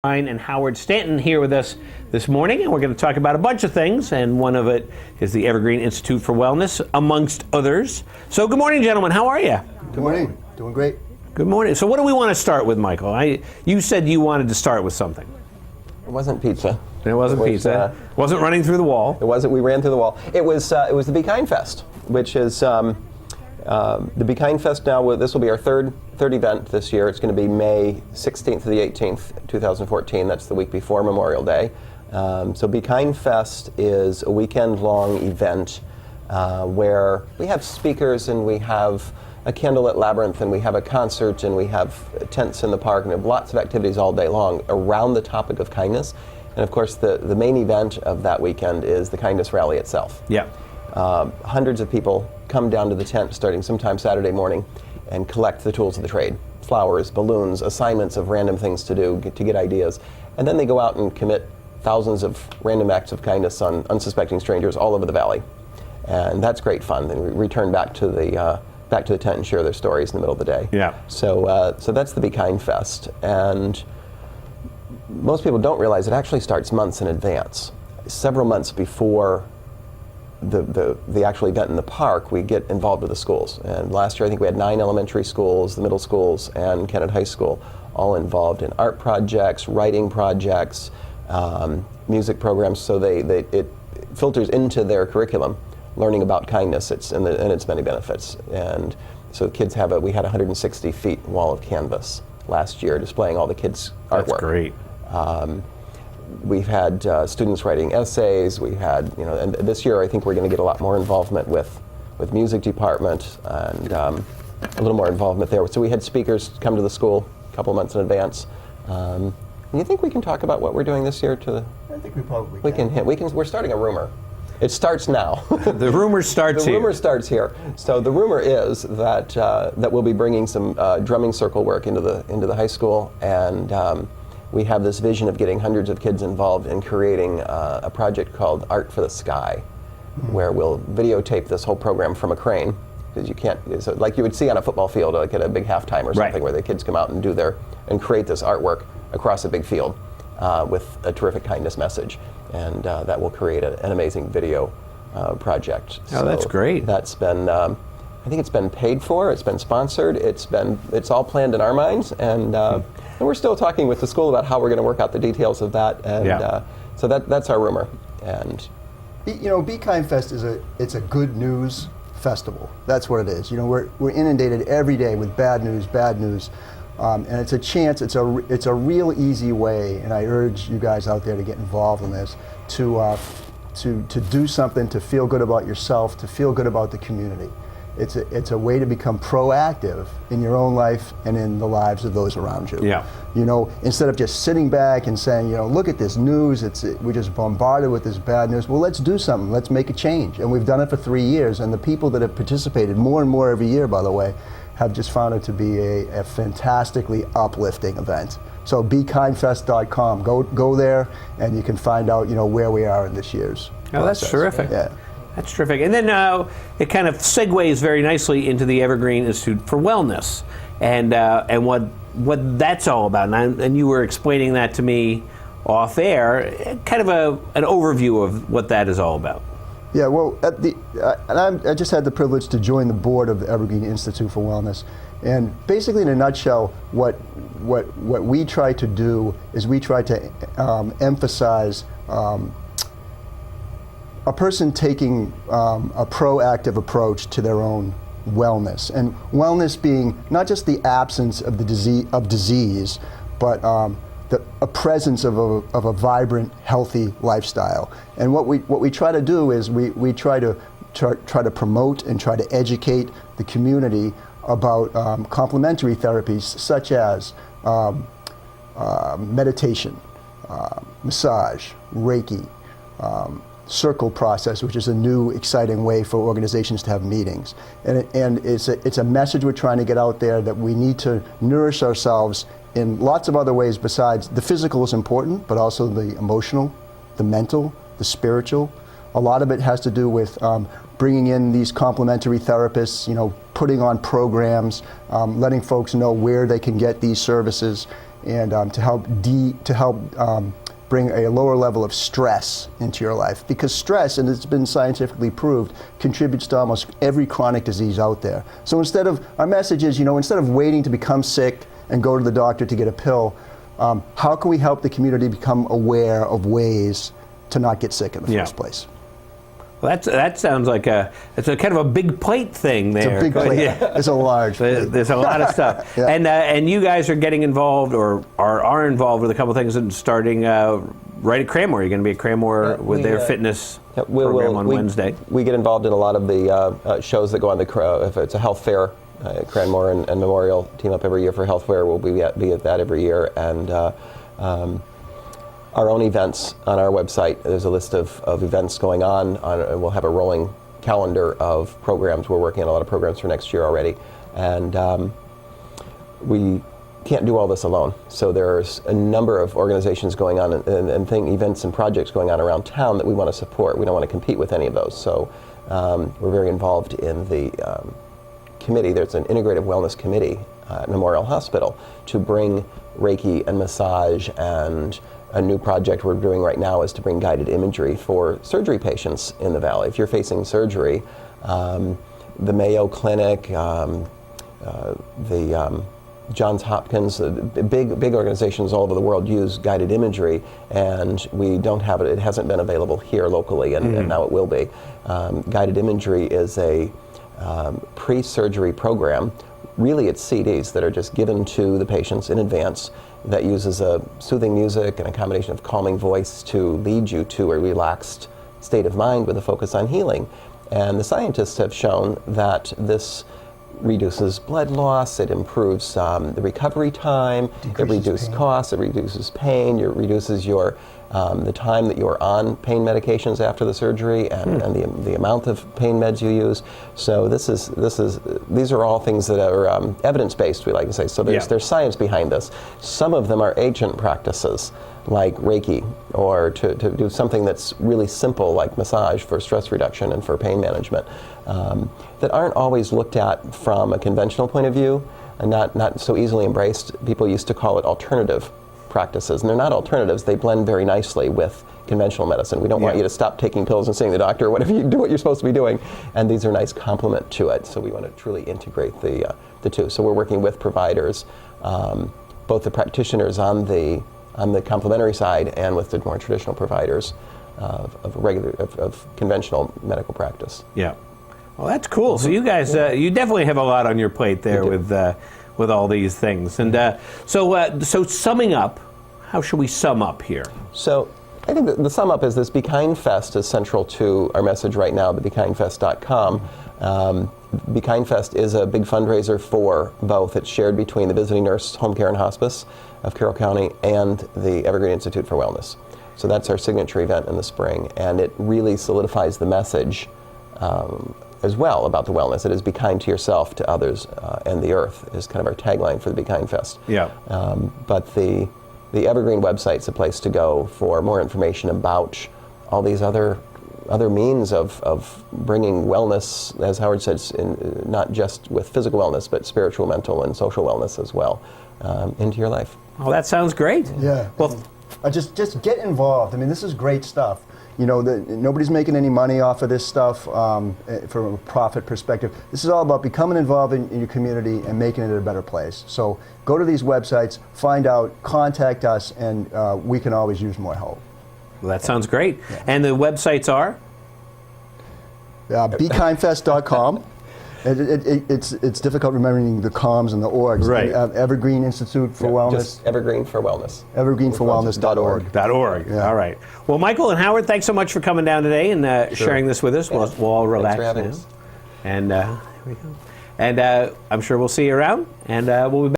Kline and Howard Stanten here with us this morning, and we're going to talk about a bunch of things, and one of it is the Evergreen Institute for Wellness, amongst others. So good morning, gentlemen. How are you? Good morning. Doing great. Good morning. So what do we want to start with, Michael? You said you wanted to start with something. It wasn't pizza. It wasn't pizza. It wasn't running through the wall. It wasn't. We ran through the wall. It was the Be Kind Fest, which is the Be Kind Fest. Now this will be our third event this year. It's going to be May 16th to the 18th, 2014. That's the week before Memorial Day. So Be Kind Fest is a weekend-long event where we have speakers and we have a candlelit labyrinth and we have a concert and we have tents in the park and we have lots of activities all day long around the topic of kindness. And of course, the main event of that weekend is the Kindness Rally itself. Yeah. Hundreds of people come down to the tent starting sometime Saturday morning and collect the tools of the trade: flowers, balloons, assignments of random things to do to get ideas. And then they go out and commit thousands of random acts of kindness on unsuspecting strangers all over the valley. And that's great fun. Then we return back to the tent and share their stories in the middle of the day. Yeah. So that's the Be Kind Fest. And most people don't realize it actually starts months in advance. Several months before the actual event in the park, we get involved with the schools. And last year I think we had 9 elementary schools, the middle schools, and Kennett High School all involved in art projects, writing projects, music programs. So it filters into their curriculum, learning about kindness and its many benefits. And so kids we had 160 feet wall of canvas last year displaying all the kids' artwork. That's great. We've had students writing essays. We had, and this year I think we're going to get a lot more involvement with music department and a little more involvement there. So we had speakers come to the school a couple months in advance. You think we can talk about what we're doing this year? I think we probably can. We're starting a rumor. It starts now. The rumor starts here. The rumor starts here. So the rumor is that we'll be bringing some drumming circle work into the high school, and we have this vision of getting hundreds of kids involved in creating a project called Art for the Sky, where we'll videotape this whole program from a crane, because you can't, so like you would see on a football field, like at a big halftime or something, where the kids come out and create this artwork across a big field with a terrific kindness message, and that will create an amazing video project. Oh, that's great. That's been, I think it's been paid for, it's been sponsored, it's all planned in our minds, and we're still talking with the school about how we're going to work out the details of that, and so that's our rumor. And Be Kind Fest it's a good news festival. That's what it is. We're inundated every day with bad news, and it's a chance. It's a real easy way, and I urge you guys out there to get involved in this, to do something, to feel good about yourself, to feel good about the community. It's a way to become proactive in your own life and in the lives of those around you. Yeah. Instead of just sitting back and saying, look at this news, we're just bombarded with this bad news. Well, let's do something. Let's make a change. And we've done it for 3 years, and the people that have participated more and more every year, by the way, have just found it to be a fantastically uplifting event. So BeKindFest.com. Go there, and you can find out where we are in this year's process. That's terrific. Yeah. That's terrific. And then it kind of segues very nicely into the Evergreen Institute for Wellness and what that's all about. And you were explaining that to me off air, kind of an overview of what that is all about. Yeah, well, I just had the privilege to join the board of the Evergreen Institute for Wellness. And basically, in a nutshell, what we try to do is we try to emphasize a person taking a proactive approach to their own wellness, and wellness being not just the absence of disease, but a presence of a vibrant, healthy lifestyle. And what we try to do is we try to promote and try to educate the community about complementary therapies such as meditation, massage, Reiki, circle process, which is a new exciting way for organizations to have meetings. And it's a message we're trying to get out there that we need to nourish ourselves in lots of other ways besides the physical is important, but also the emotional, the mental, the spiritual. A lot of it has to do with bringing in these complementary therapists, putting on programs, letting folks know where they can get these services. and to help bring a lower level of stress into your life. Because stress, and it's been scientifically proved, contributes to almost every chronic disease out there. So our message is, instead of waiting to become sick and go to the doctor to get a pill, how can we help the community become aware of ways to not get sick in the first place? Well, that sounds like it's a kind of a big plate thing there. It's a big plate. Yeah. It's a large plate. There's a lot of stuff. Yeah. And you guys are getting involved or are involved with a couple things and starting right at Cranmore. You're going to be at Cranmore with their fitness program on Wednesday. We get involved in a lot of the shows that go on if it's a health fair. Cranmore and Memorial team up every year for health fair. We'll be at that every year. And our own events on our website. There's a list of events going on. We'll have a rolling calendar of programs. We're working on a lot of programs for next year already. And we can't do all this alone. So there's a number of organizations going on and events and projects going on around town that we want to support. We don't want to compete with any of those. So we're very involved in the committee. There's an integrative wellness committee at Memorial Hospital to bring Reiki and massage, and a new project we're doing right now is to bring guided imagery for surgery patients in the Valley. If you're facing surgery, the Mayo Clinic, the Johns Hopkins, big organizations all over the world use guided imagery, and we don't have it. It hasn't been available here locally, and now it will be. Guided imagery is a pre-surgery program. Really, it's CDs that are just given to the patients in advance that uses a soothing music and a combination of calming voice to lead you to a relaxed state of mind with a focus on healing. And the scientists have shown that this reduces blood loss, it improves the recovery time, it reduces costs, it reduces pain, it reduces the time that you're on pain medications after the surgery, and the amount of pain meds you use. So these are all things that are evidence-based, we like to say. So there's science behind this. Some of them are ancient practices, like Reiki, or to do something that's really simple, like massage for stress reduction and for pain management, that aren't always looked at from a conventional point of view, and not so easily embraced. People used to call it alternative practices, and they're not alternatives. They blend very nicely with conventional medicine. We don't want you to stop taking pills and seeing the doctor or whatever. You do what you're supposed to be doing, and these are a nice complement to it. So we want to truly integrate the two. So we're working with providers, both the practitioners on the complementary side and with the more traditional providers of conventional medical practice. Yeah. Well, that's cool. So you guys, you definitely have a lot on your plate there with all these things. And so summing up, how should we sum up here? So I think the sum up is this Be Kind Fest is central to our message right now, the BeKindFest.com. Be Kind Fest is a big fundraiser for both. It's shared between the Visiting Nurse Home Care and Hospice of Carroll County and the Evergreen Institute for Wellness. So that's our signature event in the spring, and it really solidifies the message as well about the wellness. It is be kind to yourself, to others, and the earth is kind of our tagline for the Be Kind Fest. Yeah. But the Evergreen website's a place to go for more information about all these other means of bringing wellness, as Howard said, not just with physical wellness, but spiritual, mental, and social wellness as well, into your life. Oh, that sounds great. Yeah. Well, just get involved. I mean, this is great stuff. Nobody's making any money off of this stuff from a profit perspective. This is all about becoming involved in your community and making it a better place. So go to these websites, find out, contact us, and we can always use more help. Well, that sounds great. Yeah. And the websites are? BeKindFest.com. It's difficult remembering the comms and the orgs. Right. Evergreen Institute for Wellness. Just Evergreen for Wellness. EvergreenForWellness.org. Yeah. All right. Well, Michael and Howard, thanks so much for coming down today and sharing this with us. We'll all relax now. And here we go. And I'm sure we'll see you around. And we'll be back.